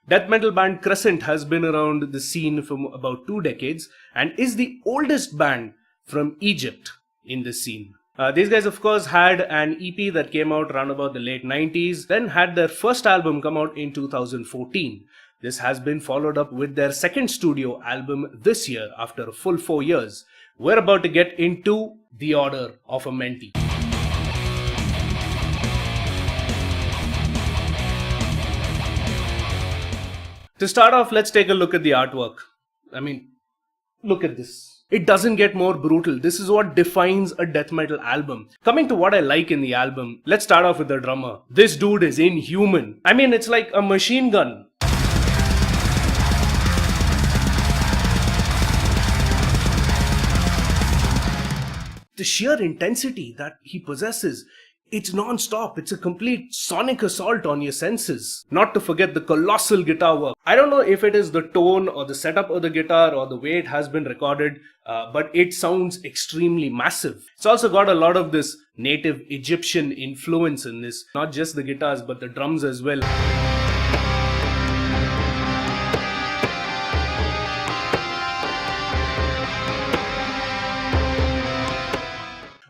Death metal band Crescent has been around the scene for about 2 decades and is the oldest band from Egypt in this scene. These guys of course had an EP that came out around about the late 90s, then had their first album come out in 2014. This has been followed up with their second studio album this year after a full 4 years. We're about to get into The Order of Amenti. To start off, let's take a look at the artwork. I mean, look at this. It doesn't get more brutal. This is what defines a death metal album. Coming to what I like in the album, let's start off with the drummer. This dude is inhuman. I mean, it's like a machine gun. The sheer intensity that he possesses, it's non-stop. It's a complete sonic assault on your senses. Not to forget the colossal guitar work. I don't know if it is the tone or the setup of the guitar or the way it has been recorded, but it sounds extremely massive. It's also got a lot of this native Egyptian influence in this. Not just the guitars, but the drums as well.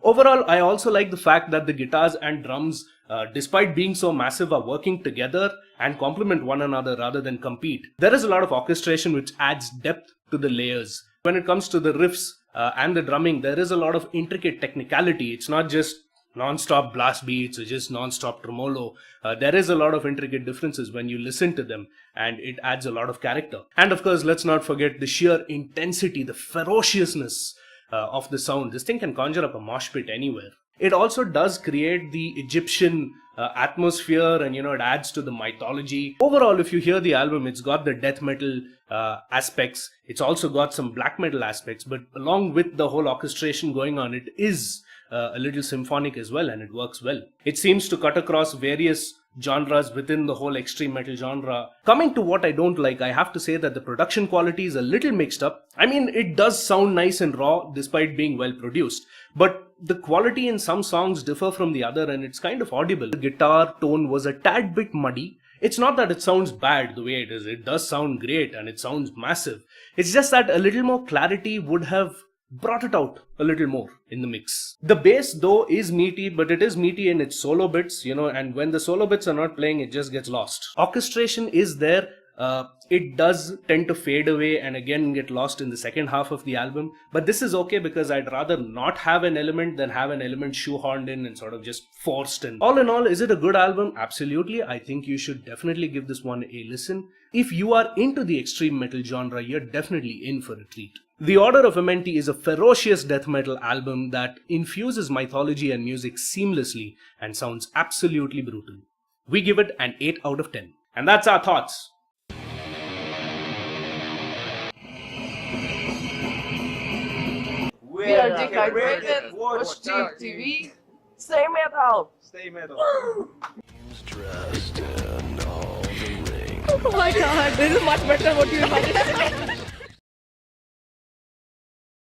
Overall, I also like the fact that the guitars and drums, despite being so massive, are working together and complement one another rather than compete. There is a lot of orchestration which adds depth to the layers. When it comes to the riffs and the drumming, there is a lot of intricate technicality. It's not just non-stop blast beats or just non-stop tremolo. There is a lot of intricate differences when you listen to them, and it adds a lot of character. And of course, let's not forget the sheer intensity, the ferociousness of the sound. This thing can conjure up a mosh pit anywhere. It also does create the Egyptian atmosphere, and it adds to the mythology. Overall, if you hear the album, it's got the death metal aspects. It's also got some black metal aspects, but along with the whole orchestration going on, it is a little symphonic as well, and it works well. It seems to cut across various genres within the whole extreme metal genre. Coming to what I don't like, I have to say that the production quality is a little mixed up. I mean, it does sound nice and raw despite being well produced, but the quality in some songs differ from the other, and it's kind of audible. The guitar tone was a tad bit muddy. It's not that it sounds bad the way it is. It does sound great and it sounds massive. It's just that a little more clarity would have brought it out a little more in the mix. The bass though is meaty, but it is meaty in its solo bits, and when the solo bits are not playing, it just gets lost. Orchestration is there. It does tend to fade away and again get lost in the second half of the album, but this is okay because I'd rather not have an element than have an element shoehorned in and sort of just forced in. All in all, is it a good album? Absolutely. I think you should definitely give this one a listen. If you are into the extreme metal genre, you're definitely in for a treat. The Order of Amenti is a ferocious death metal album that infuses mythology and music seamlessly and sounds absolutely brutal. We give it an 8 out of 10. And that's our thoughts. We are TUGGtv. Watch TUGGtv. Stay metal. Stay metal. Oh my god, this is much better than what you imagined.